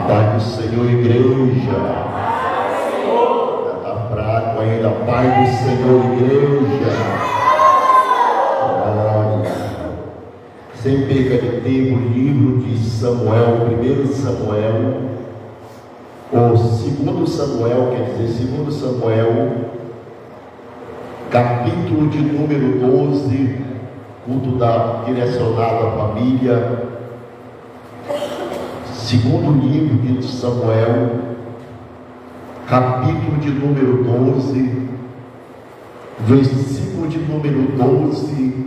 Paz do Senhor, igreja. Está fraco ainda. Paz do Senhor, igreja. Glória. Sem perca de tempo, livro de Samuel, 1 Samuel, ou 2 Samuel, quer dizer, 2 Samuel, capítulo de número 12, culto direcionado à família. Segundo livro de Samuel, capítulo de número 12, versículo de número 12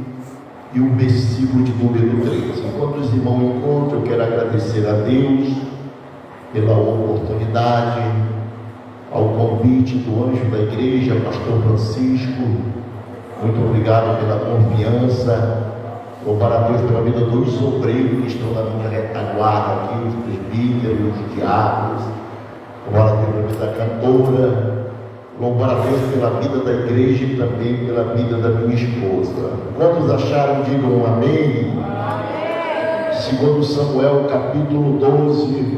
e o versículo de número 13. Enquanto os irmãos encontram, eu quero agradecer a Deus pela oportunidade, ao convite do anjo da igreja, pastor Francisco. Muito obrigado pela confiança. Louvar a Deus pela vida dos obreiros que estão na minha retaguarda aqui, os presbíteros, os diáconos. Louvar a Deus pela vida da cantora. Louvar a Deus pela vida da igreja e também pela vida da minha esposa. Quantos acharam? Digam amém. Amém. 2 Samuel, capítulo 12,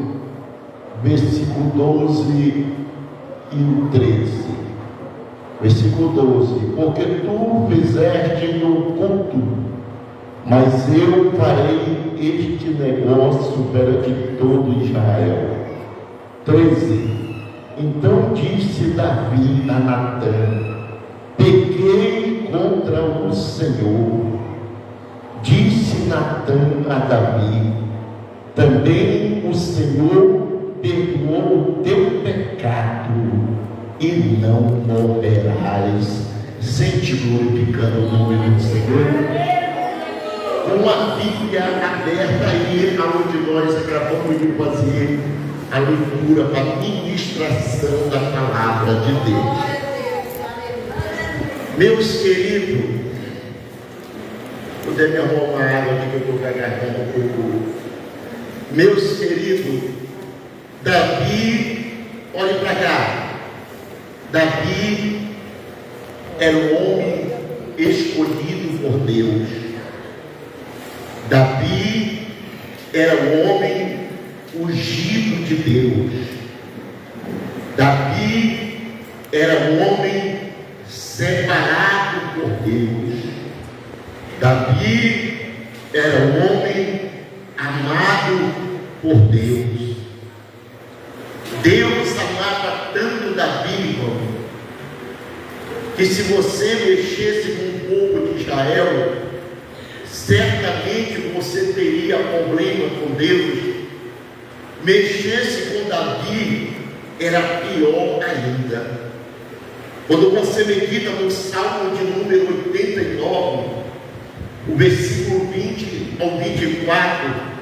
versículo 12 e o 13. Versículo 12: porque tu fizeste no culto, mas eu farei este negócio perante todo Israel. 13. Então disse Davi a Natã: pequei contra o Senhor. Disse Natã a Davi: também o Senhor perdoou o teu pecado e não morrerás. Sente glorificando o nome do Senhor. Com a Bíblia aberta aí, aonde nós acabamos de fazer a leitura, a ministração da palavra de Deus. Meus queridos, puder me arrumar uma água aqui que eu estou gargantando um pouco. Meus queridos, Davi, olhe para cá. Davi era um homem escolhido por Deus. Davi era um homem ungido de Deus. Davi era um homem separado por Deus. Davi era um homem amado por Deus. Deus amava tanto Davi, irmão, que se você mexesse com o povo de Israel, certamente você teria problema com Deus. Mexesse com Davi era pior ainda. Quando você medita no Salmo de número 89, o versículo 20 ao 24,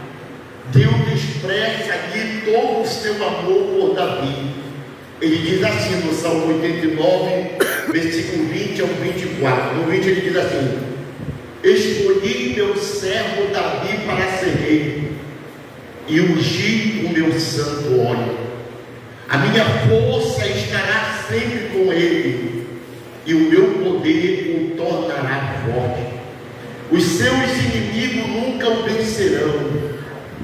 Deus expressa aqui todo o seu amor por Davi. Ele diz assim no Salmo 89, versículo 20 ao 24. No 20 ele diz assim: escolhi meu servo Davi para ser rei, e ungi o meu santo óleo. A minha força estará sempre com ele, e o meu poder o tornará forte. Os seus inimigos nunca o vencerão,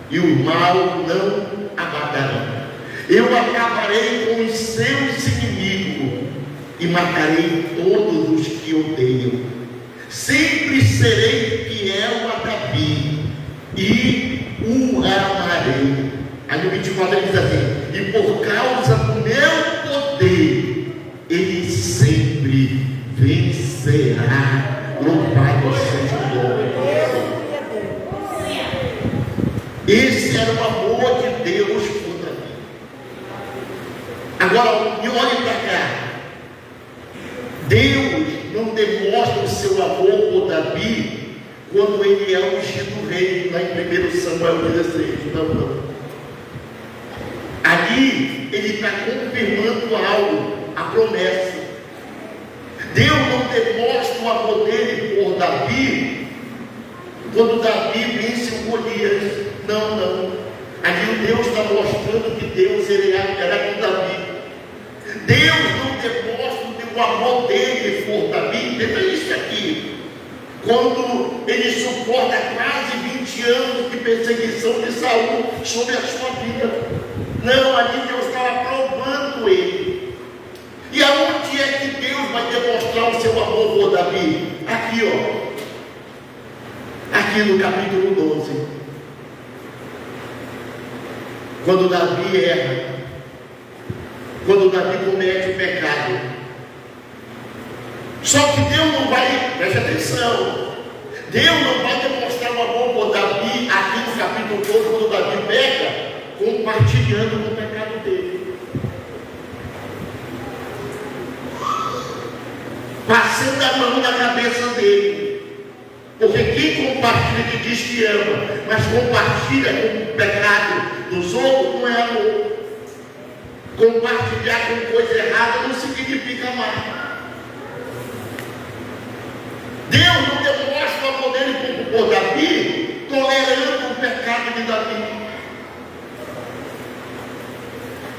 e o mal não abaterão. Eu acabarei com os seus inimigos, e matarei todos os que odeiam. Sempre serei fiel a Davi, e o amarei. Aí no 24 ele diz assim: e por causa do meu poder, ele sempre vencerá. Louvado seja o nome do Senhor. Esse era o amor de Deus por Davi. Agora, me olhe para cá. Deus não demonstra o seu amor por Davi quando ele é ungido rei, lá em 1 Samuel 16. Não. Ali ele está confirmando algo, a promessa. Deus não demonstra o amor dele por Davi quando Davi vence o Golias. Não. Ali Deus está mostrando que Deus era com Davi. Deus não demonstra o amor dele por Davi. Veja isso aqui. Quando ele suporta quase 20 anos de perseguição de Saul sobre a sua vida. Não, ali Deus estava provando ele. E aonde é que Deus vai demonstrar o seu amor por Davi? Aqui, ó. Aqui no capítulo 12. Quando Davi erra, quando Davi comete o pecado. Só que Deus não vai, preste atenção, Deus não vai demonstrar o amor por Davi aqui no capítulo 12, quando Davi peca, compartilhando com o pecado dele, passando a mão na cabeça dele. Porque quem compartilha que diz que ama, mas compartilha com o pecado dos outros, não é amor. Compartilhar com coisa errada não significa amar. Deus não demonstra o amor dele por Davi, tolerando o pecado de Davi.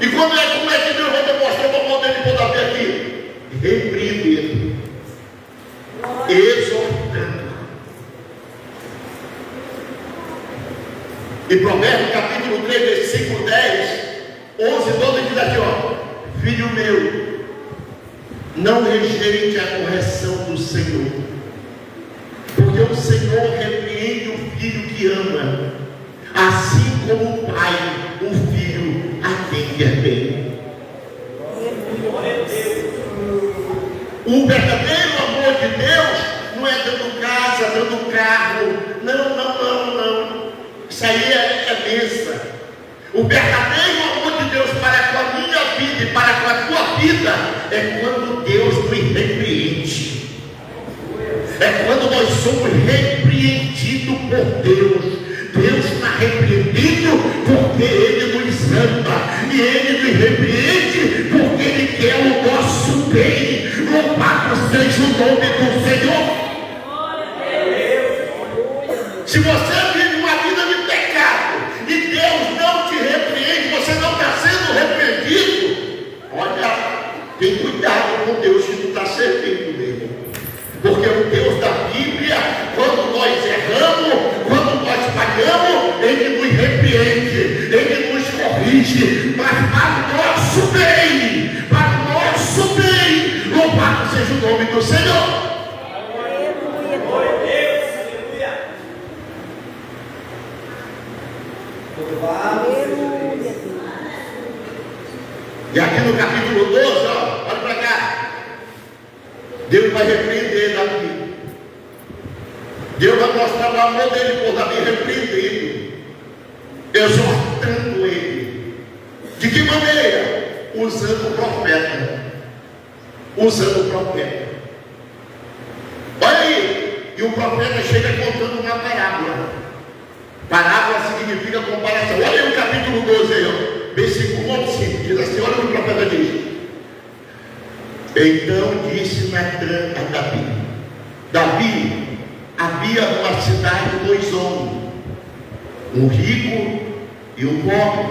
E como é que Deus vai demonstrar o amor dele por Davi aqui? Repreendendo, exortando. E Provérbios capítulo 3, versículo 10, 11, 12 diz aqui, ó: filho meu, não rejeite a correção do Senhor, porque o Senhor repreende o filho que ama, assim como o pai, o filho a quem quer bem. O verdadeiro amor de Deus não é dando casa, dando carro, não. Isso aí é bênção. O verdadeiro amor de Deus para com a minha vida e para com a tua vida é quando Deus nos repreende. É quando nós somos repreendidos por Deus. Deus está repreendido porque Ele nos ama. E Ele nos repreende porque Ele quer o nosso bem. Louvado seja o nome do Senhor. Se você vive uma vida de pecado e Deus não te repreende, você não está sendo repreendido, olha, tem cuidado com Deus que tu está servindo dele. Porque o Deus da Bíblia, quando nós erramos, quando nós falhamos, Ele nos repreende, Ele nos corrige, mas para o nosso bem, para o nosso bem. Louvado seja o nome do Senhor. E aqui no capítulo 12, ó, olha para cá. Deus vai repreender Davi. Deus vai mostrar o amor dele por Davi, repreendendo, exortando ele. De que maneira? Usando o profeta. Usando o profeta. Olha aí. E o profeta chega contando uma parábola. Parábola significa comparação. Olha aí o capítulo 12 aí, ó. Versículo 11, diz assim, olha o que o profeta diz. Então disse Natan a Davi: Davi, havia numa cidade 2 homens, um rico e um pobre.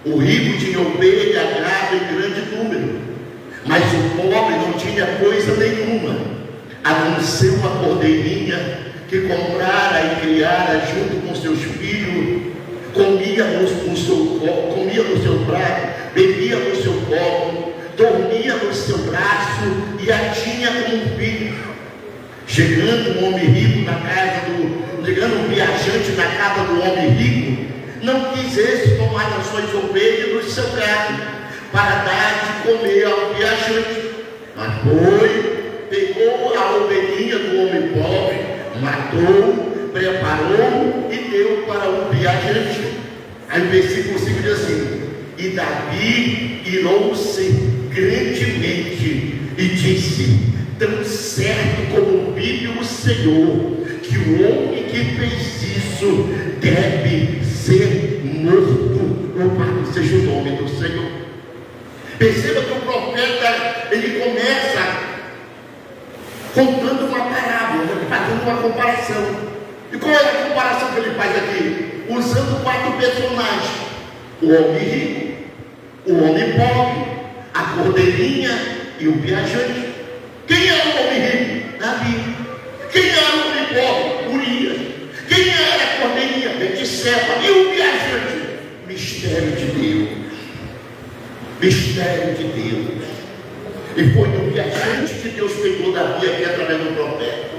O rico tinha ovelha, gado em grande número, mas o pobre não tinha coisa nenhuma, a não ser uma cordeirinha que comprara e criara junto com seus filhos. Comia no seu prato, bebia no seu colo, dormia no seu braço e a tinha como filho. Chegando um viajante na casa do homem rico, não quis esse tomar as suas ovelhas e do seu gado, para dar de comer ao viajante. Mas foi, pegou a ovelhinha do homem pobre, matou, preparou e deu para o viajante. Aí o versículo 5 diz assim: e Davi irou-se grandemente e disse: tão certo como vive o Senhor, que o homem que fez isso deve ser morto. Louvado seja o nome do Senhor. Perceba que o profeta, ele começa contando uma parábola, fazendo uma comparação. E qual é a comparação que ele faz aqui? Usando 4 personagens: o homem rico, o homem pobre, a cordeirinha e o viajante. Quem era o homem rico? Davi. Quem era o homem pobre? Urias. Quem era a cordeirinha? Betseba. E o viajante? Mistério de Deus. mistério de Deus. E foi no viajante que Deus pegou Davi aqui através do profeta.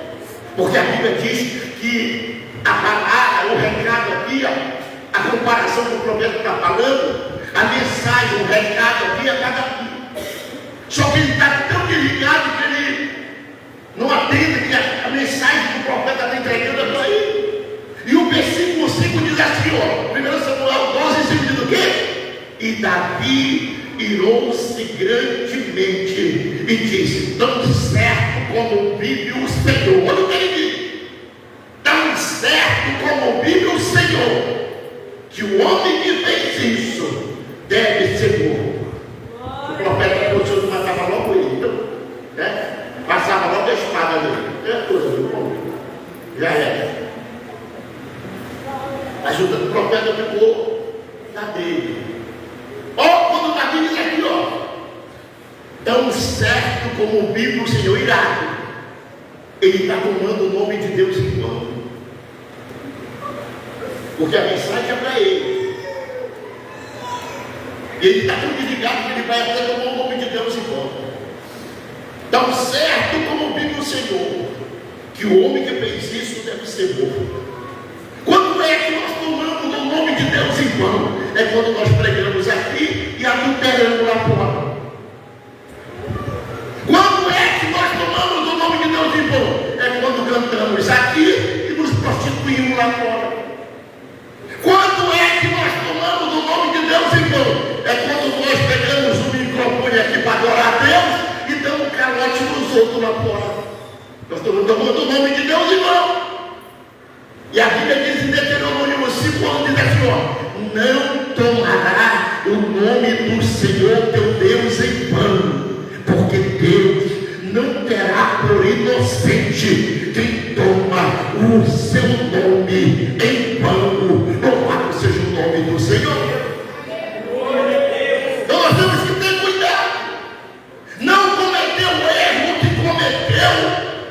Porque a Bíblia diz que a palavra, o recado aqui, a comparação que o profeta está falando, a mensagem, o recado aqui é para Davi. Só que ele está tão desligado que ele não atende que a mensagem que o profeta está entregando é para ele. E o versículo 5 diz assim, ó, 1 Samuel 12, 5 diz o quê? E Davi irou-se grandemente e disse: tão certo como vive o Senhor. Olha o que ele diz: tão certo como vive o Senhor, que o homem que fez isso deve ser morto. O profeta Deus não matava logo ele, então, né? Passava logo a espada nele. É coisa do povo. Já era. Ajuda, o profeta ficou na dele. Quando Davi diz aqui, tão certo como vive o Senhor, irado, ele está tomando o nome de Deus em vão, porque a mensagem é para ele, e ele está tão desligado que ele vai até tomar o nome de Deus em vão. Tão certo como vive o Senhor, que o homem que fez isso deve ser morto. Quando é que nós tomamos o nome de Deus em vão? É quando nós pregamos aqui e adulteramos lá fora. Quando é que nós tomamos o nome de Deus em vão? É quando cantamos aqui e nos prostituímos lá fora. Quando é que nós tomamos o nome de Deus em vão? É quando nós pegamos o microfone aqui para adorar a Deus e damos calote nos outros lá fora. Nós estamos tomando o nome de Deus em vão. E a Bíblia diz em Deuteronômio 5, onde diz assim, não tomará o nome do Senhor teu Deus em vão, porque Deus não terá por inocente quem toma o seu nome em vão. Louvado seja o nome do Senhor. Então nós temos que ter cuidado, não cometer o erro que cometeu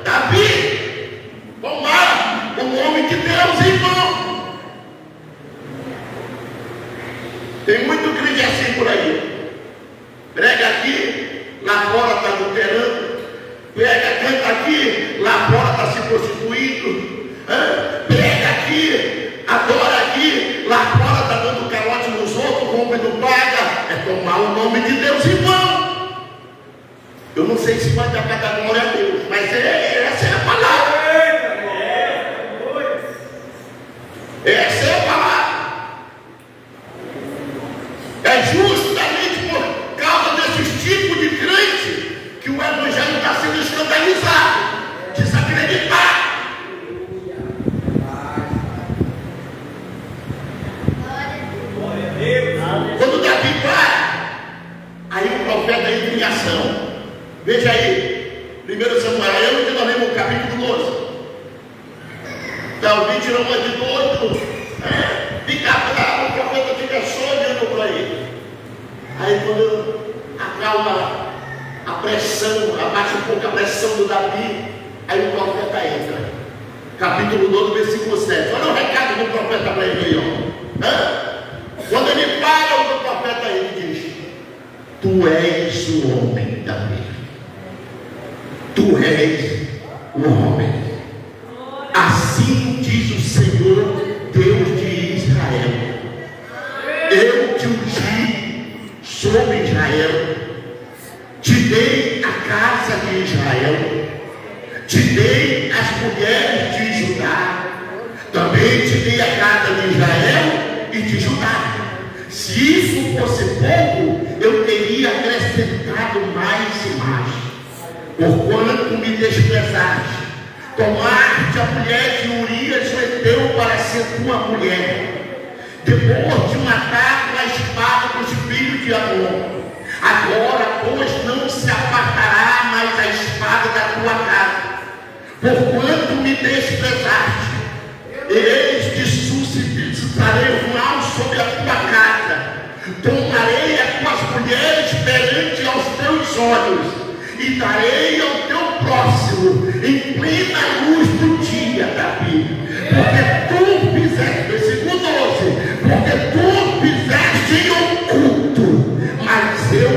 Davi. Tomar o nome de Deus em vão. Tem muito crente assim por aí. Prega aqui, lá fora está adulterando. Prega, canta aqui, lá fora está se prostituindo. Prega aqui, adora aqui, lá fora está dando calote nos outros, compra e não paga. É tomar o nome de Deus em vão. Eu não sei se vai dar cada glória a Deus, mas essa é a palavra. Essa é a palavra. É justamente por causa desses tipos de crente que o evangelho está sendo escandalizado, desacreditado. Quando Davi para, aí o profeta entra em ação. Veja aí, 1 Samuel, que nós lemos o capítulo 12. Davi tirou uma de doido, fica bravo, o profeta fica só olhando para ele. Aí quando acalma a pressão, abaixa um pouco a pressão do Davi, aí o profeta entra. Capítulo 12, versículo 7. Olha o recado do profeta para ele aí, Quando ele para, o profeta ele diz: tu és o homem, Davi. Tu és o homem. Assim diz o Senhor, Deus de Israel: eu te ungi sobre Israel, te dei a casa de Israel, te dei as mulheres de Judá, também te dei a casa de Israel e de Judá. Se isso fosse pouco, eu teria acrescentado mais e mais. Porquanto me desprezaste, tomaste a mulher de Urias o Heteu para ser tua mulher, depois de matar com a espada dos filhos de Amon. Agora, pois, não se apartará mais a espada da tua casa, porquanto me desprezaste. Eis que suscitarei o mal sobre a tua casa, tomarei as tuas mulheres perante aos teus olhos, e darei ao teu próximo em plena luz do dia, Davi, porque tu fizeste, versículo 12, porque tu fizeste em oculto, mas eu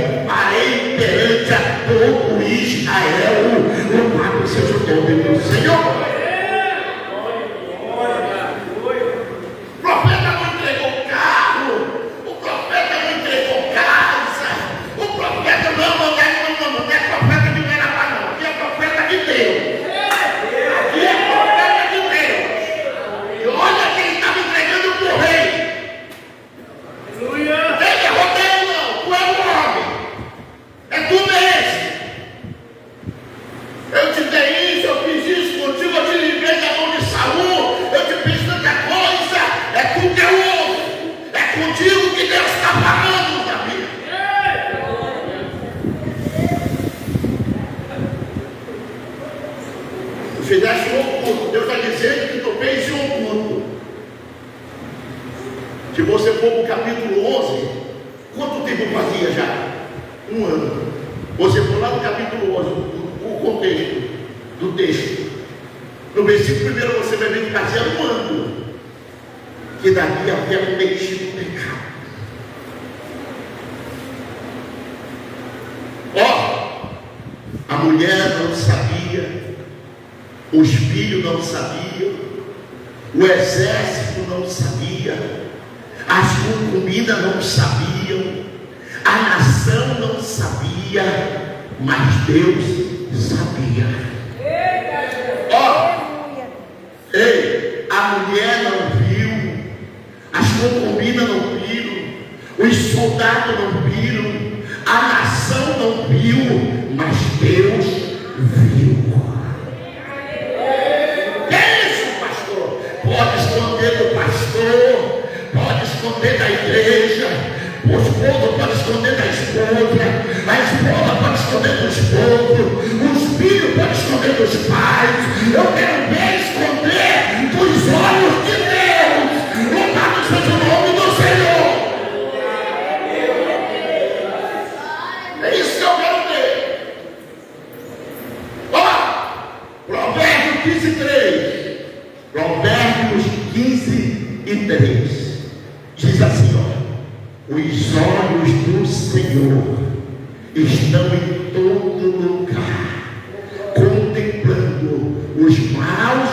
que Deus está falando da vida. Tu fizeste um oculto, Deus está dizendo que tu fez um oculto. Se você for para o capítulo 11, quanto tempo fazia já? 1 ano. Você for lá no capítulo 11, o contexto do texto. No versículo 1 você vai ver que fazia 1 ano que Davi havia cometido o pecado. Ó, a mulher não sabia, os filhos não sabiam, o exército não sabia, as concubinas não sabiam, a nação não sabia, mas Deus sabia. Ó, ei, a mulher não viu, as concubinas não viram, os soldados não viram, a nação não viu, mas Deus viu. Que é isso, pastor? Pode esconder do pastor, pode esconder da igreja, o esposo pode esconder da esposa, a esposa pode esconder do esposo, os filhos podem esconder dos pais. Eu quero ver esconder dos olhos de Deus. Louvado seja o nome do Senhor. É isso que eu quero ver. Ó, Provérbios 15:3. Provérbios 15:3. Diz assim, ó: os olhos do Senhor estão em todo lugar, contemplando os maus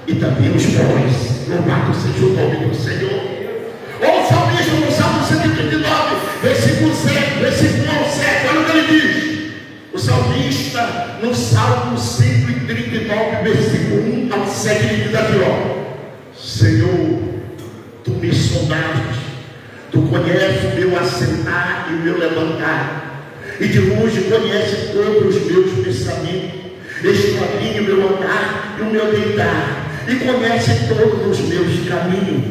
e também os bons. Louvado seja o nome do Senhor. Olha o salmista no Salmo 139, versículo 7, versículo 7, olha o que ele diz. O salmista no Salmo 139, versículo 1 ao 7, ele diz aqui, ó: Senhor, tu me sondaste, tu conheces o meu assentar e o meu levantar, e de longe conheces todos os meus pensamentos, esquadrinha o meu andar e o meu deitar, e conhece todos os meus caminhos,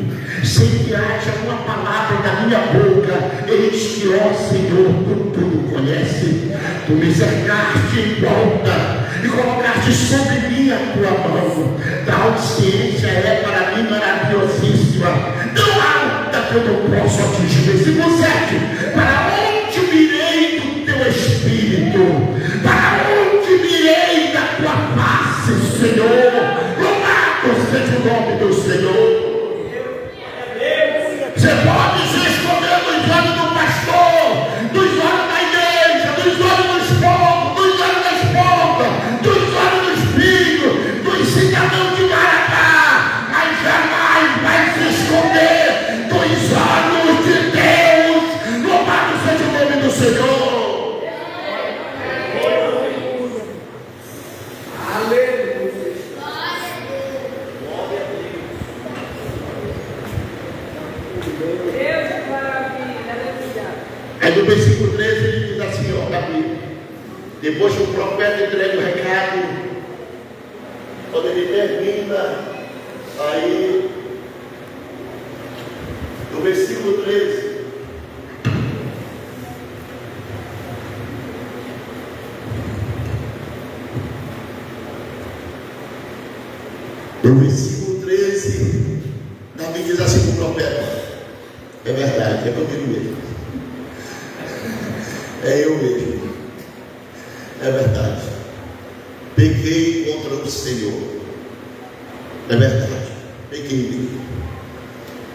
sem que haja uma palavra da minha boca. Eis que, ó Senhor, tu tudo conhece. Tu me cercaste em volta e colocaste sobre mim a tua mão. Tal ciência é para mim maravilhosíssima, tão alta que eu não posso atingir. Versículo 7: para onde virei do teu espírito? Para onde virei da tua face, Senhor? Louvado seja o nome do Senhor. Você pode se esconder dos olhos do pastor, dos olhos da igreja, dos olhos dos povos, dos olhos da esposa, dos olhos dos filhos, dos cidadãos de Marabá, mas jamais vai se esconder dos olhos de Deus. Louvado seja o nome do Senhor. Aí no versículo 13 ele diz assim, ó, Davi, depois que o profeta entrega o recado, quando ele termina, aí no versículo 13, no versículo 13, Davi diz assim para o profeta: é verdade, é comigo mesmo. É eu mesmo, é verdade, pequei contra o Senhor, é verdade, pequei.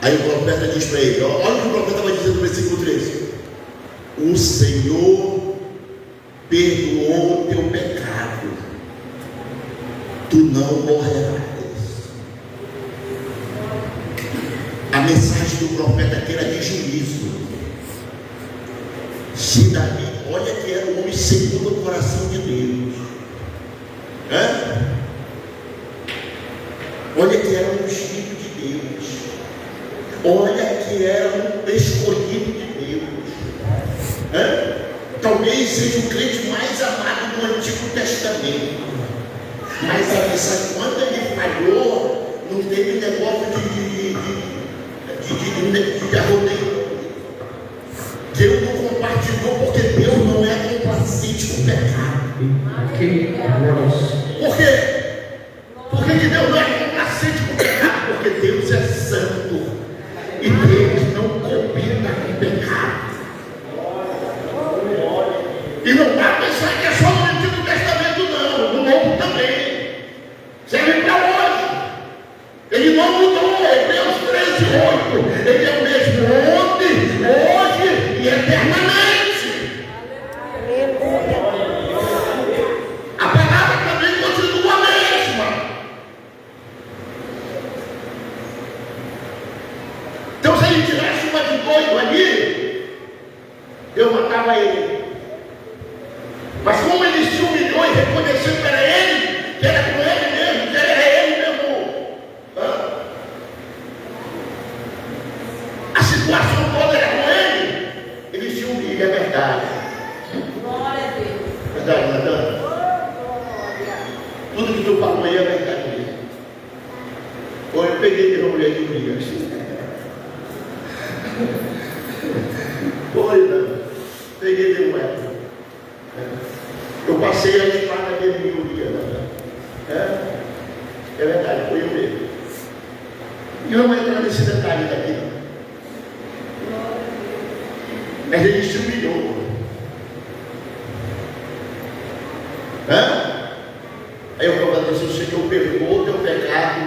Aí o profeta diz para ele, olha o que o profeta vai dizer no versículo 13: o Senhor perdoou o teu pecado, tu não morrerás. A mensagem do profeta aqui era de juízo. Se Davi, olha que era um homem segundo o coração de Deus, olha que era um ungido de Deus, olha que era um escolhido de Deus, talvez seja o crente mais amado do Antigo Testamento, mas a mensagem, quando ele falhou, não teve negócio de arrodeio. Deus não compartilhou porque Deus não é complacente com o pecado. Por quê? Por que Deus não é complacente com o pecado? Porque Deus é santo e Deus não combina com o pecado. E não dá para pensar que é só no Antigo Testamento, não. No Novo também. Serve para hoje. Ele não mudou. Hebreus 13:8. Ele é o mesmo ontem, hoje e eternamente. A palavra também continua a mesma. Então, se ele tivesse uma de doido ali, eu matava ele. Mas como ele se humilhou e reconheceu que era ele, que era com ele mesmo, que era ele mesmo, a situação toda era com ele se humilha, é verdade. Glória a Deus. Verdade, Natan? Tudo que tu falou aí é verdade mesmo. Ou eu peguei de uma mulher de briga assim. Foi, né? Peguei de mulher. Eu passei a espada dele em Urias. É verdade, foi eu mesmo. E eu não vou entrar nesse detalhe daqui. Mas ele se humilhou. Aí eu falo assim: o Senhor perdoou o teu pecado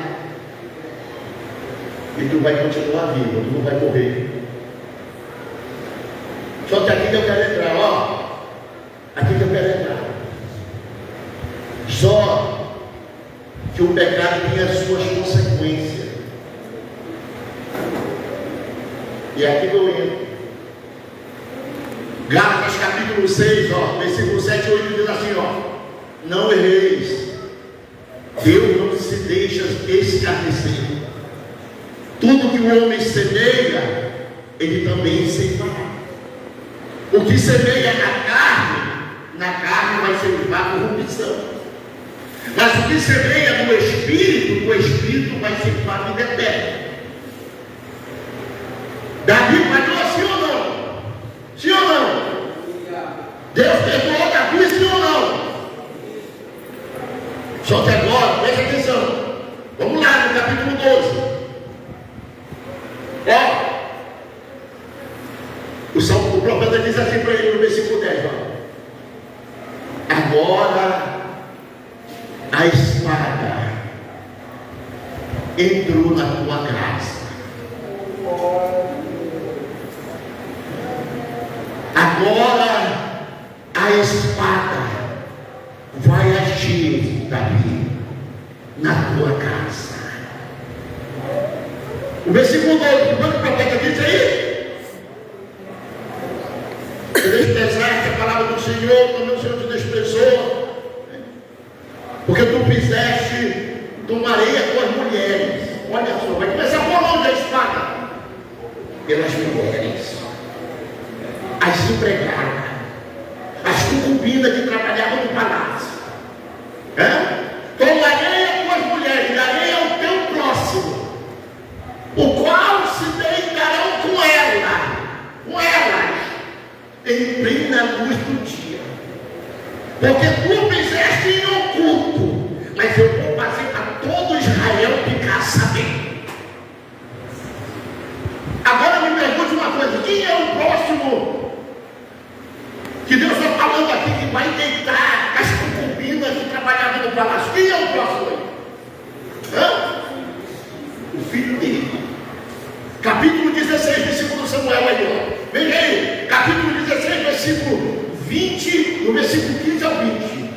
e tu vai continuar vivo, tu não vai morrer. Só que aqui que eu quero entrar, ó. Aqui que eu quero entrar. Só que o pecado tem as suas consequências. E é aqui que eu entro. Gálatas capítulo 6, ó, versículo 7 e 8 diz assim, ó: não erreis, Deus não se deixa escarnecer. Tudo que o homem semeia, ele também ceifará. O que semeia na carne vai ceifar corrupção. Mas o que semeia no Espírito vai ceifar vida eterna. Davi falou sim ou não? Sim ou não? Deus perdoou Davi, sim ou não? Só que agora, presta atenção. Vamos lá no capítulo 12. O profeta diz assim para ele no versículo 10, ó: agora a espada entrou na tua casa. Agora a espada vai agir, Davi, na tua casa. O versículo 12, o profeta diz aí: desprezaste a palavra do Senhor, também o Senhor te desprezou, porque tu fizeste tomarei as tuas mulheres. Olha só, vai começar por onde a espada? Pelas mulheres, as empregadas, as concubinas que trabalhavam no palácio. Tomarei as tuas mulheres, darei ao teu próximo, o qual se deitarão com elas, em plena luz do dia, porque tu fizeste em oculto, mas eu vou fazer para todo Israel ficar sabendo. Agora me pergunte uma coisa: quem é o próximo que Deus está falando aqui que vai deitar as concubinas que trabalhavam no palácio? Quem é o próximo aí? O filho dele. Capítulo 16, versículo Samuel aí, ó. Veja aí, capítulo 16, versículo 20, no versículo 15 ao 20.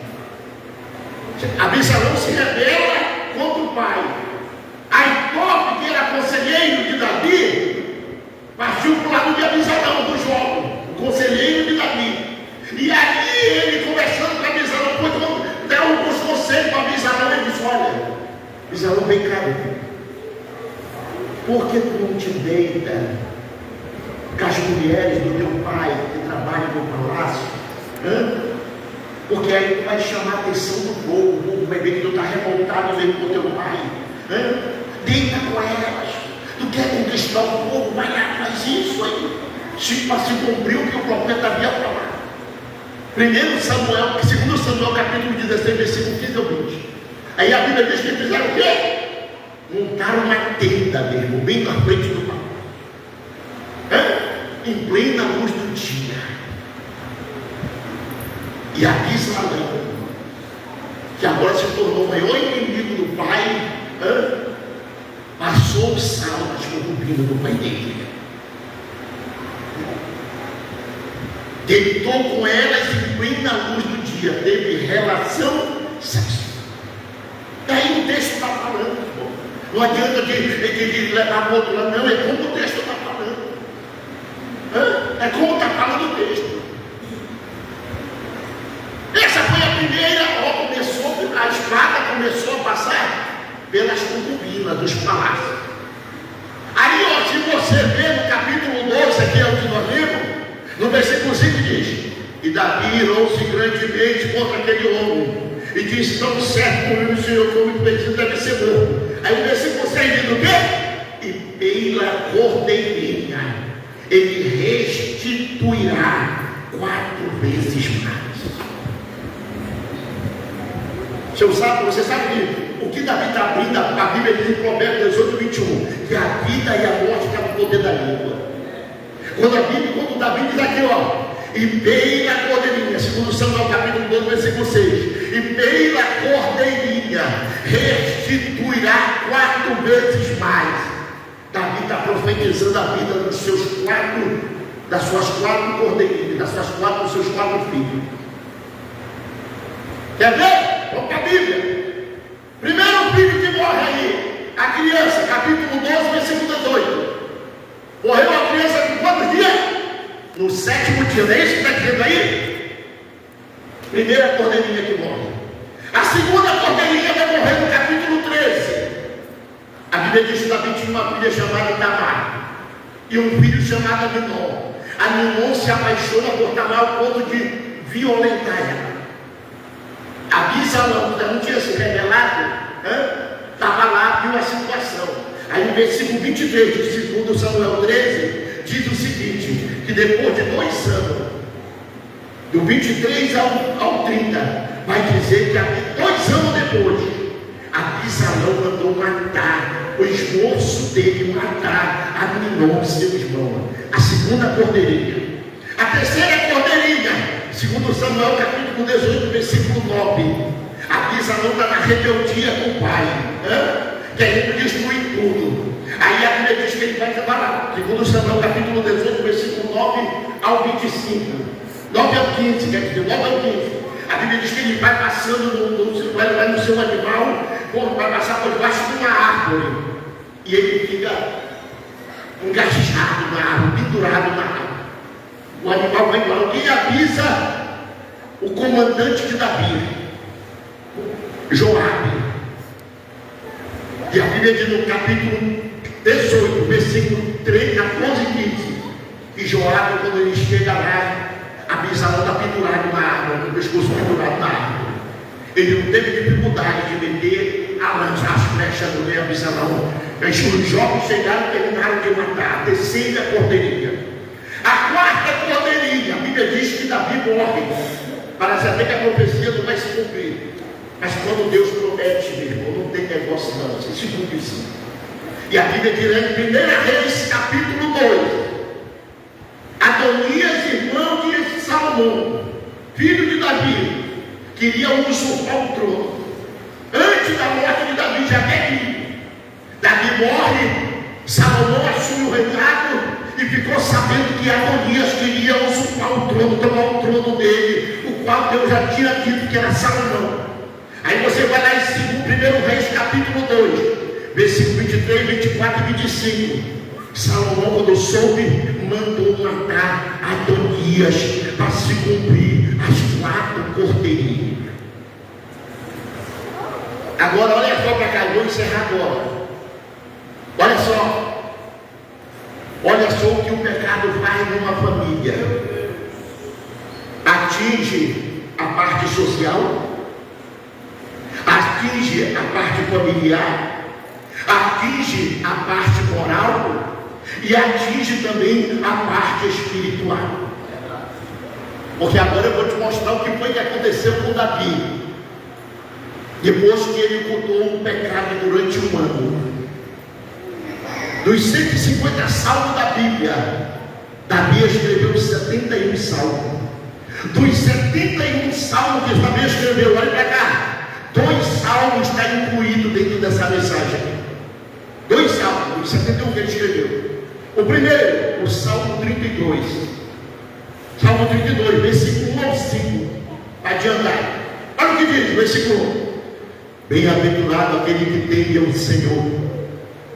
Absalão se rebela contra o pai. Aitofe, que era conselheiro de Davi, partiu para o lado de Absalão, do João, o conselheiro de Davi. E ali ele, conversando com Absalão, foi dar alguns conselhos para Absalão. Ele disse: olha, Absalão, vem cá, por que tu não te deita com as mulheres do teu pai que trabalham no palácio? Porque aí tu vai chamar a atenção do povo. O povo vai ver que tu está revoltado mesmo com o teu pai. Deita com elas. Tu quer conquistar o povo? Vai lá, faz isso aí. para se cumprir o que o profeta havia falado. 2 Samuel capítulo 16, versículo 15 ao 20. Aí a Bíblia diz que eles fizeram o quê? Montaram uma tenda mesmo, bem na frente do palácio, em plena luz do dia. E Abisalão, que agora se tornou o maior inimigo do pai, passou o sal nas concubinas do pai dele. Deitou com elas em plena luz do dia, teve relação sexual. Daí o texto está falando, irmão. Não adianta de levar para o outro lado, não, é como o texto está falando. É como está falando o texto. Essa foi a primeira, a espada começou a passar pelas concubinas dos palácios. Aí, se você vê no capítulo 12, aqui é o que nós lemos, no versículo 5 diz: e Davi irou-se grandemente contra aquele homem, e disse: tão certo como o Senhor foi muito bendito, deve ser morto. Aí o versículo 6 diz o quê? E pela cordeirinha ele restituirá 4 vezes mais. Você sabe que o que Davi está abrindo, a Bíblia diz em Provérbios 18, 21, que a vida e a morte estão no poder da língua. Quando Davi diz aqui, e pela cordeirinha, segundo Samuel capítulo 12, versículo 6, e pela cordeirinha restituirá 4 vezes mais. Davi está profetizando a vida das suas 4 cordeirinhas, dos seus 4 filhos. Quer ver? Vamos para a Bíblia. Primeiro filho que morre aí, a criança, capítulo 12, versículo 18. Morreu a criança com quantos dias? No 7º dia, não é isso que está dizendo aí? Primeira cordeirinha que morre. A segunda cordeirinha vai morrer no capítulo 13. A Bíblia diz que Davi tinha uma filha chamada Tamar e um filho chamado Aminon. Aminon se apaixona por Tamar ao ponto de violentar ela. Abisalão, que não tinha se revelado, estava lá, viu a situação. Aí no versículo 23 de 2 Samuel 13, diz o seguinte, que depois de 2 anos, do 23 ao 30, vai dizer que 2 anos depois, Abisalão mandou matar, o esforço dele matar Aminon, seu irmão. A segunda cordeirinha. A terceira cordeirinha, segundo Samuel capítulo 18, versículo 9, Abisalão está na rebeldia com o pai, querendo destruir tudo. Aí a Bíblia diz que ele vai trabalhar, segundo Samuel capítulo 18, versículo 9 ao 25, 9 ao 15, quer dizer, 9 ao 15. A Bíblia diz que ele vai passando vai no seu animal, vai passar por debaixo de uma árvore, e ele fica engaixado na árvore, pendurado na árvore. O animal vai embora. Quem avisa? O comandante de Davi, Joabe. E a Bíblia diz no capítulo 18, versículo 3, 14 e 15, que Joabe, quando ele chega lá, Abisalão está pendurado na árvore, com o pescoço pendurado na árvore. Ele não teve dificuldade de meter a lança, as flechas do rei Abisalão. Os jovens chegaram e terminaram de matar. A terceira cordeirinha. A quarta cordeirinha, a Bíblia diz que Davi morre, para saber que a profecia não vai se cumprir. Mas quando Deus promete, meu irmão, não tem negócio não, se cumpre sim. E a Bíblia diz em 1 Reis, capítulo 2, Adonias, irmão de Salomão, filho de Davi, queria usurpar o trono. Antes da morte de Davi, já aqui, Davi morre, Salomão assume o reinado e ficou sabendo que Adonias queria usurpar o trono, tomar o trono dele, o qual Deus já tinha dito que era Salomão. Aí você vai lá em 1 Reis capítulo 2, versículo 23, 24 e 25. Salomão, quando soube, mandou matar Adonias para se cumprir as 4 cordeirinhas. Agora olha só para cá, eu vou encerrar agora. Olha só. Olha só o que o pecado faz numa família. Atinge a parte social, atinge a parte familiar, atinge a parte moral, e atinge também a parte espiritual. Porque agora eu vou te mostrar o que foi que aconteceu com Davi, depois que ele ocultou um pecado durante um ano. Dos 150 salmos da Bíblia, Davi escreveu 71 salmos. Dos 71 salmos que Davi escreveu, olha para cá, 2 salmos estão incluídos dentro dessa mensagem. 2 salmos, dos 71 que ele escreveu. O primeiro, o Salmo 32. Salmo 32, versículo 1 ao 5. Adiantar. Olha o que diz, versículo 1. Bem-aventurado aquele que teme ao Senhor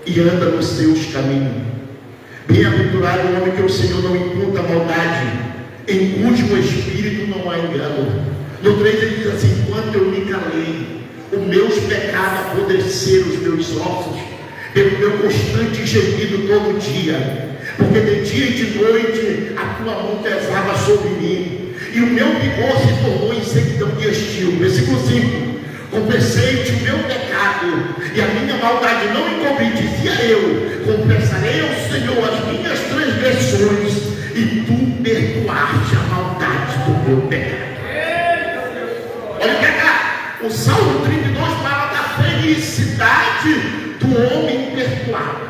e anda nos seus caminhos. Bem-aventurado o homem que o Senhor não imputa maldade, em cujo espírito não há engano. No 3 ele diz assim: enquanto eu me calei, os meus pecados apodreceram os meus ossos, pelo meu constante gemido todo dia, porque de dia e de noite a tua mão pesava sobre mim, e o meu vigor se tornou em sequidão de estio. Versículo 5. Confessei-te o meu pecado, e a minha maldade não encobri, dizia eu. Confessarei ao Senhor as minhas transgressões, e tu perdoaste a maldade do meu pecado. Olha para cá, o Salmo 32 fala da felicidade do homem perdoado.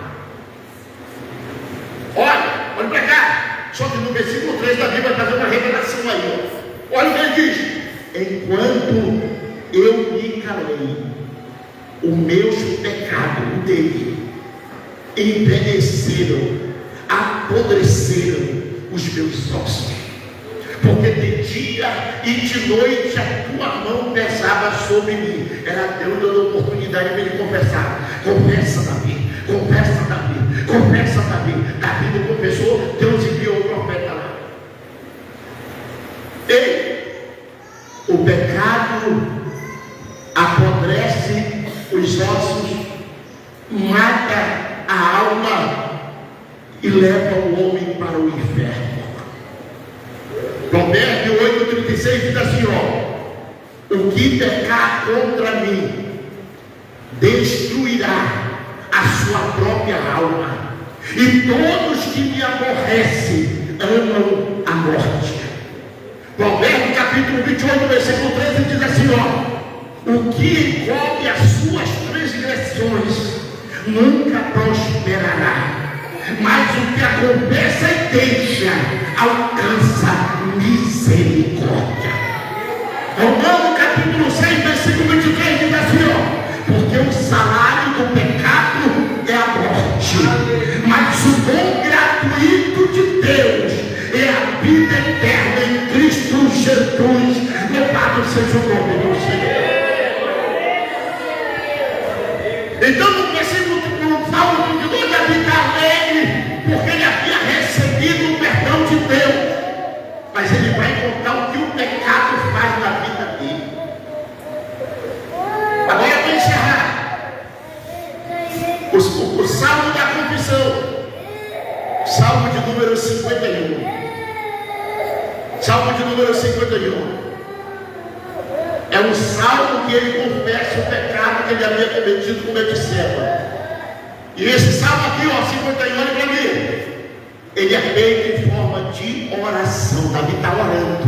Olha para cá, só que no versículo 3 da Bíblia vai fazer uma revelação aí. Olha o que ele diz: enquanto eu me calei, os meus pecados dele envelheceram, apodreceram os meus ossos, porque de dia e de noite a tua mão pesava sobre mim. Era Deus dando oportunidade para ele confessar. Confessa, Davi, confessa, Davi, confessa, Davi. Davi não confessou, Deus enviou o profeta lá. Ei, o pecado apodrece os ossos, mata a alma e leva o homem para o inferno. Provérbios 8,36 diz assim: o que pecar contra mim destruirá a sua própria alma, e todos que me aborrecem amam a morte. Provérbios capítulo 28, versículo 13 diz assim: o que encobre as suas transgressões nunca prosperará, mas o que a confessa e deixa alcança misericórdia. Romanos capítulo 6, versículo 23 diz assim: porque o salário do pecado é a morte, mas o dom gratuito de Deus é a vida eterna em Cristo Jesus. Louvado seja o nome do Senhor. Então, no versículo do Salmo 32, Davi está alegre, porque ele havia recebido o perdão de Deus. Mas ele vai contar o que o pecado faz na vida dele. Agora eu vou encerrar. O Salmo da confissão, Salmo de número 51. Salmo de número 51. É um salmo que ele confessa o pecado que ele havia cometido com Betseba. E esse salmo aqui, 51, olha para mim. Ele é feito em forma de oração. Davi está orando.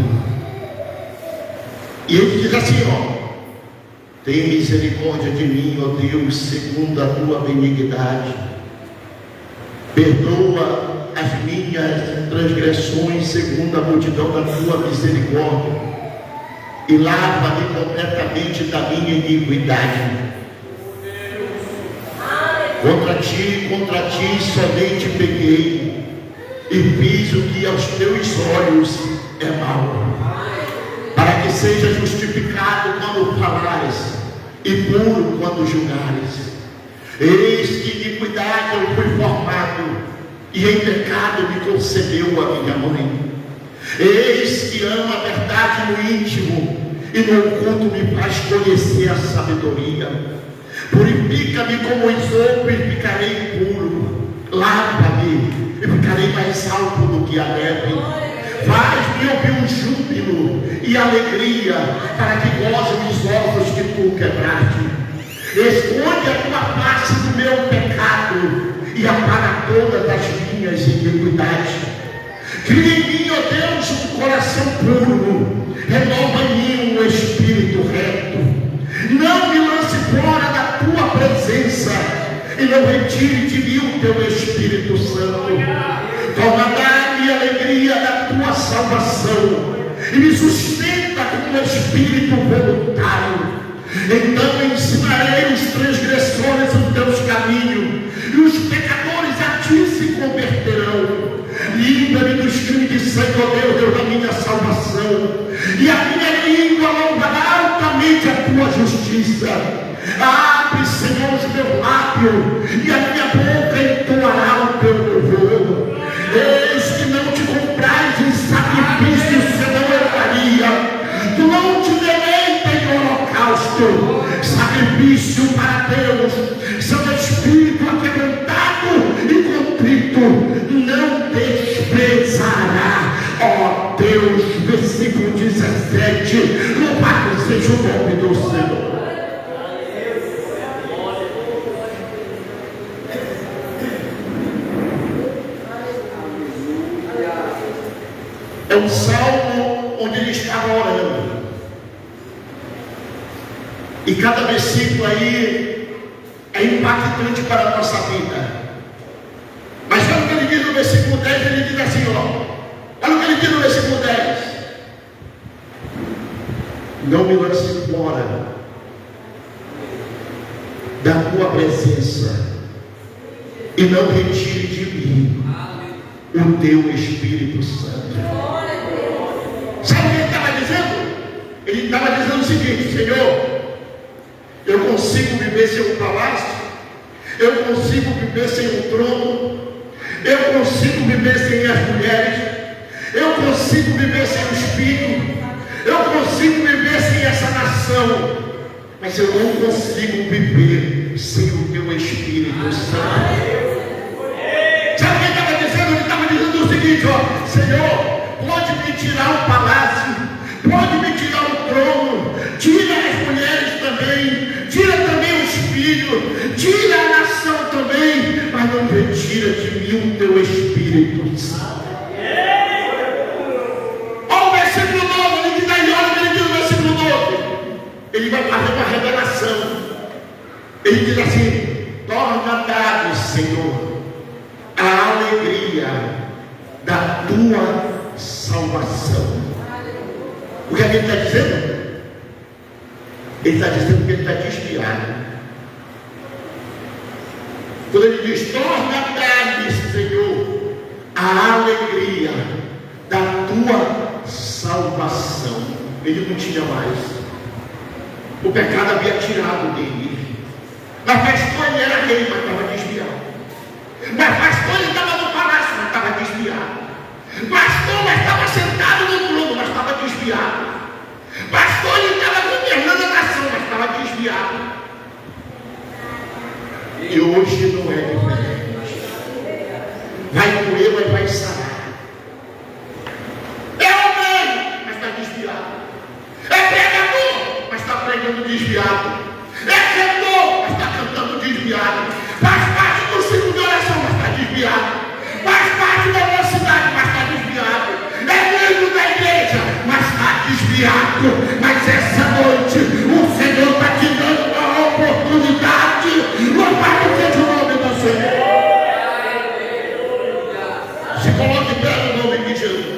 E ele diz assim: tem misericórdia de mim, ó Deus, segundo a tua benignidade. Perdoa as minhas transgressões, segundo a multidão da tua misericórdia, e lava-me completamente da minha iniquidade. Contra ti somente pequei, e fiz o que aos teus olhos é mal, para que seja justificado quando falares, e puro quando julgares. Eis que iniquidade eu fui formado, e em pecado me concebeu a minha mãe. Eis que amo a verdade no íntimo, e no oculto me faz conhecer a sabedoria. Purifica-me como isopo e ficarei puro. Lava-me e ficarei mais alto do que a neve. Faz-me ouvir um júbilo e alegria, para que gozem os ossos que tu quebraste. Esconde a tua face do meu pecado, e apaga todas as minhas iniquidades. Cria em mim, ó Deus, um coração puro, renova em mim um espírito reto. Não me lance fora da tua presença e não retire de mim o teu Espírito Santo. Toma dar-me a alegria da tua salvação e me sustenta com um espírito voluntário. Então ensinarei os transgressores os teus caminhos, e os pecadores a ti se converterão. Livra-me dos crimes de sangue, ó Deus da minha salvação, e a minha língua louvará altamente a tua justiça. Abre, Senhor, os meus lábios, e a minha boca entoará o teu louvor. Eis que não te comprais em sacrifício, senão erraria. Tu não te deleitas em holocausto. Sacrifício para Deus, seu espírito aquebrantado e contrito não desprezará. Ó Deus, versículo 17, louvado seja o nome do Senhor. É um salmo onde ele estava orando. E cada versículo aí é impactante para a nossa vida. Mas olha o que ele diz no versículo 10, ele diz assim, ó. Olha o que ele diz no versículo 10. Não me lance fora da tua presença e não retire de mim o teu Espírito Santo. Sabe o que ele estava dizendo? Ele estava dizendo o seguinte: Senhor, eu consigo viver sem um palácio, eu consigo viver sem um trono, eu consigo viver sem as mulheres, eu consigo viver sem o espírito, eu consigo viver sem essa nação, mas eu não consigo viver sem o teu Espírito Santo. Sabe o que ele estava dizendo? Ele estava dizendo o seguinte, ó: Senhor, pode me tirar o palácio, pode me tirar o trono, tira as mulheres também, tira também os filhos, tira a nação também, mas não retira de mim o teu Espírito Santo. Olha o versículo 9, ele diz aí, olha o que ele diz no versículo 9. Ele vai fazer uma revelação. Ele diz assim: torna dado, Senhor, a alegria da tua salvação. O que ele está dizendo? Ele está dizendo que ele está desviado. Quando ele diz: torna dado, Senhor, a alegria da tua salvação, ele não tinha mais. O pecado havia tirado dele. Mas pastor, ele era rei, mas estava desviado. Mas pastor, ele estava no palácio, mas estava desviado. Pastor, mas estava sentado no trono, mas estava desviado. Pastor, ele estava governando a nação, mas estava desviado. E hoje não é diferente. Vai doer, mas vai sarar. É homem, mas está desviado. É pregador, mas está pregando desviado. É cantor, mas está cantando desviado. Faz parte do ciclo de oração, mas está desviado. Faz parte da mocidade, mas está desviado. É membro da igreja, mas está desviado. Mas essa noite o Senhor está te dando uma oportunidade. Louvado seja o nome do Senhor. Se coloque em pé no nome de Jesus.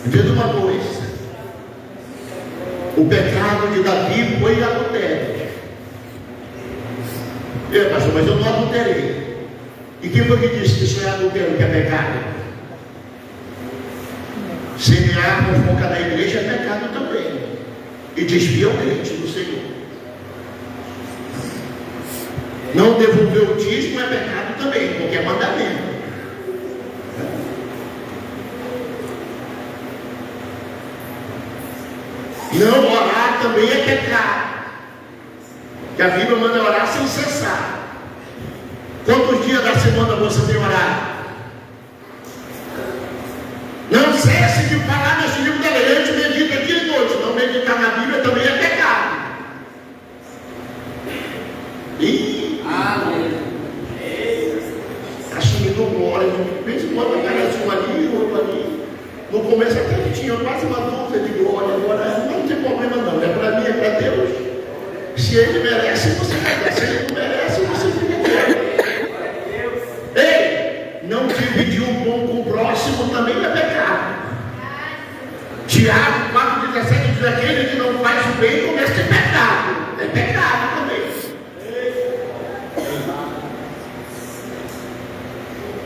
Entenda uma coisa: o pecado de Davi foi adultério. Pastor, mas eu não adulterei. E quem foi que disse que isso é adultério, que é pecado? Semear por boca da igreja é pecado também, e desvia o crente do Senhor. Não devolver o dízimo é pecado também, porque é mandamento. Não orar também é pecado, que a Bíblia manda orar sem cessar. Quantos dias da semana você tem orado? Não cesse de falar nesse livro da lei, antes medita dia e noite. Não meditar na Bíblia também é pecado. Assumindo glória, de vez em quando aparece um ali, outro ali. No começo até tinha quase uma dúvida de glória, agora não tem problema não, é para mim, é para Deus. Se Ele merece, você vai dar. Se Ele não merece, você fica quieto. Ei, não dividir o pão com o próximo também é pecado. Tiago 4,17 diz: aquele que não faz o bem começa a ter pecado. É pecado também.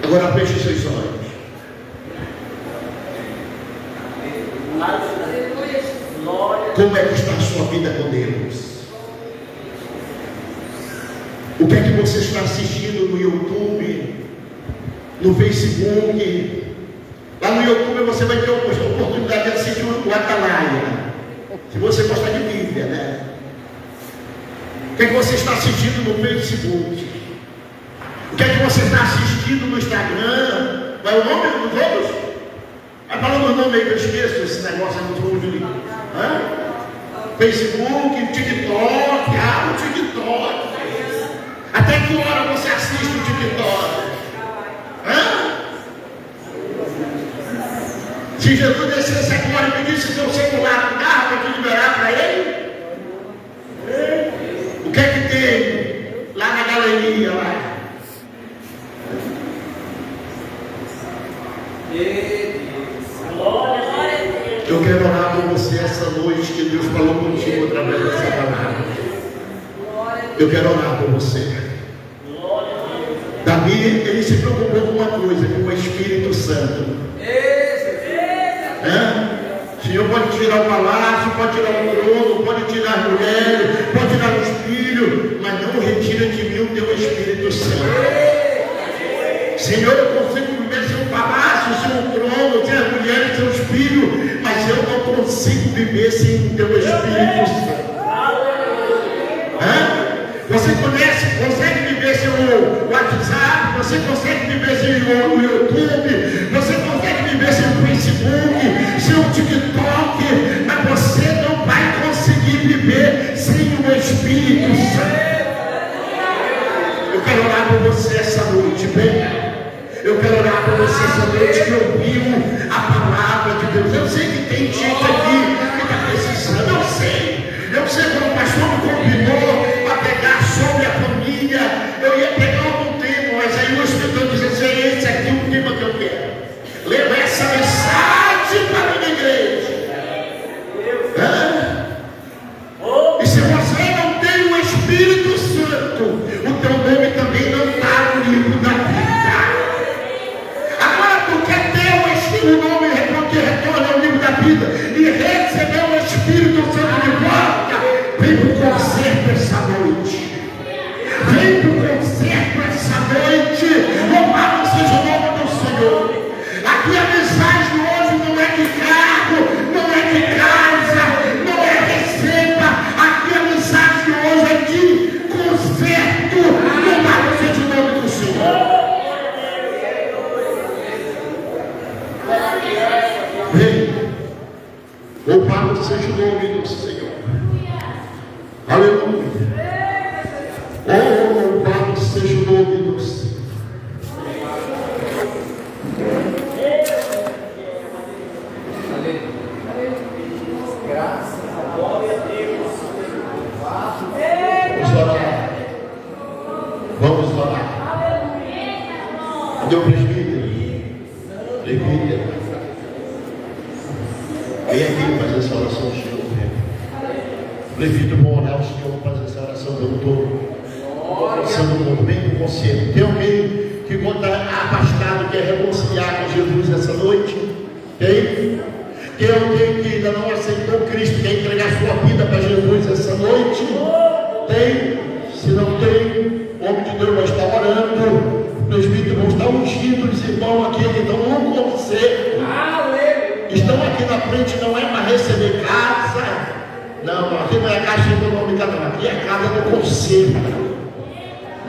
Agora feche seus olhos. Como é que está a sua vida com Deus? O que é que você está assistindo no YouTube, no Facebook? Lá no YouTube você vai ter a oportunidade de assistir o Atalaia, se você gostar de Bíblia, né? O que é que você está assistindo no Facebook? O que é que você está assistindo no Instagram? Qual é o nome dos outros? Vai falando o nome aí que eu esqueço, esse negócio é muito ruim. Facebook, TikTok, o TikTok. Até que hora você assiste o TikTok? Se Jesus descesse agora e pedisse seu celular no carro para te liberar para ele, o que é que tem lá na galeria lá? Eu quero orar por você essa noite, que Deus falou contigo através dessa palavra. Eu quero orar por você. Davi, ele se preocupou com uma coisa, com o Espírito Santo. O Senhor pode tirar o palácio, pode tirar o trono, pode tirar as mulheres, pode tirar os filhos, mas não retira de mim o teu Espírito Santo. Senhor, eu consigo viver sem o palácio, sem o trono, sem as mulheres, sem os filhos, mas eu não consigo viver sem o teu Espírito Santo. Você consegue viver sem o WhatsApp, você consegue viver sem o YouTube, você consegue viver sem o Facebook, sem o TikTok, mas você não vai conseguir viver sem o Espírito Santo. Eu quero orar por você essa noite, bem? Eu quero orar por você essa noite que ouviu a palavra de Deus. Eu sei que tem gente aqui que está precisando, eu sei como o pastor me convidou para pegar sobre a família. Eu ia pegar algum tema, mas aí o Espírito diz assim: esse aqui é o tema que eu quero. Leva essa mensagem para a minha igreja. E se você não tem o Espírito Santo, o teu nome também não está no livro da vida. Agora tu quer ter o nome que retorna ao livro da vida e receber o Espírito Santo de volta, vem para o concerto essa noite. Vem para o concerto essa noite. Louvado seja o nome do Senhor. Aqui a mensagem hoje não é de carro, não é de casa, não é receba. Aqui a mensagem hoje é de concerto. Louvado seja o nome do Senhor. Vem, louvado seja o nome do Senhor. Aleluia. Oh, louvado seja o nome do Senhor. Graças a glória a Deus. Vamos orar. Vamos orar. Cadê o presbítero? Presbítero. Vem aqui fazer essa oração, Senhor. Prefeito, vou orar, o Senhor vai fazer essa oração pelo todo. Santo mundo, vem com você. Tem alguém que quando está afastado quer reconciliar com Jesus essa noite? Tem? Tem alguém que ainda não aceitou Cristo, quer entregar sua vida para Jesus essa noite? Tem? Se não tem, o homem de Deus vai estar orando. O presbítero vai estar ungindo os irmãos aqui que estão um com você. Estão aqui na frente, não é para receber casa. Não, aqui não é caixa econômica, não. Aqui é casa do conselho.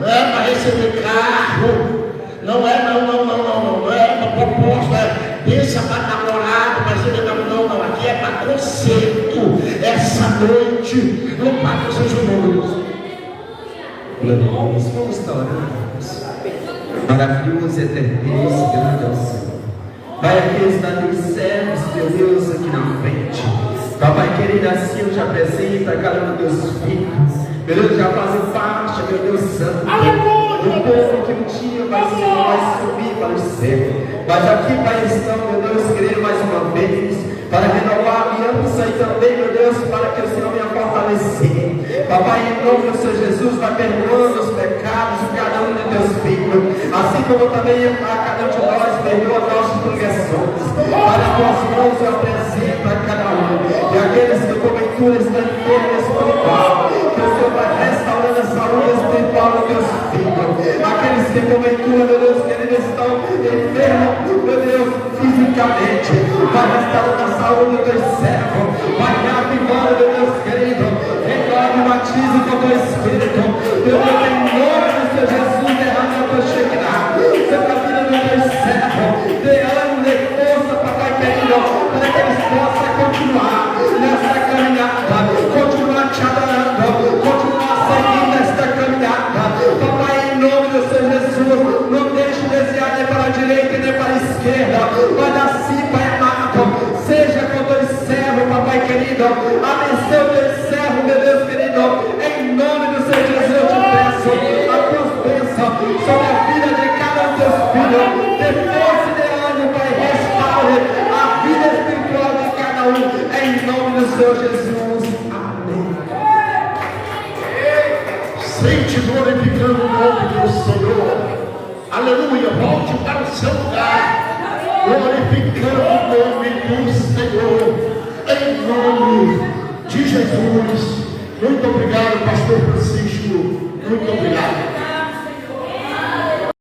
Não é para receber carro. Não é, não é para proposta. Pensa para namorado, mas ele não. Aqui é para conserto. Essa noite, louvado seja o nome. Vamos estar orando. Maravilhoso, eterno, grande é o Senhor. Pai, aqui está teus servos, meu Deus, aqui na frente. Papai querido, assim eu já apresento a cada um dos teus filhos. Meu Deus, já fazem parte, meu Deus santo. O povo que um dia vai subir para o céu. Mas aqui, Pai, estão, meu Deus, querido, mais uma vez, para renovar a aliança e também, meu Deus, para que o Senhor venha fortalecer. Papai, em nome do Senhor Jesus, vai perdoando os pecados de cada um de teus filhos, assim como também a cada um de nós perdoa nossas transgressões. Para as tuas mãos eu apresento a cada um, e aqueles que porventura estão enfermos espiritual, que o Senhor vai restaurando a saúde espiritual dos teus filhos. Aqueles que porventura, meu Deus querido, estão enfermos, meu Deus, fisicamente, vai restaurando a saúde do teu servo, vai reavivando, meu Deus querido, renove o batismo com o teu Espírito, meu Deus, em nome do Senhor Jesus, derrama a tua Shekinah sobre a vida do teu servo, dê ânimo, dê força, papai querido, para que eles possam continuar nessa caminhada, continuar te adorando, continuar seguindo esta caminhada, papai, em nome do Senhor Jesus, não deixe desviar nem para a direita nem para a esquerda, mas assim, Pai amado, seja com teu servo, papai querido, abençoe o teu servo, meu Deus querido, em nome do Senhor Jesus eu te peço a tua bênção sobre a vida de cada um dos teus filhos, dê força e dê ânimo, Pai, restaure a vida espiritual de cada um, em nome do Senhor Jesus, amém. Sente glorificando o nome do Senhor. Aleluia, volte para o seu lugar, glorificando o nome do Senhor, em nome de Jesus. Muito obrigado, pastor Francisco.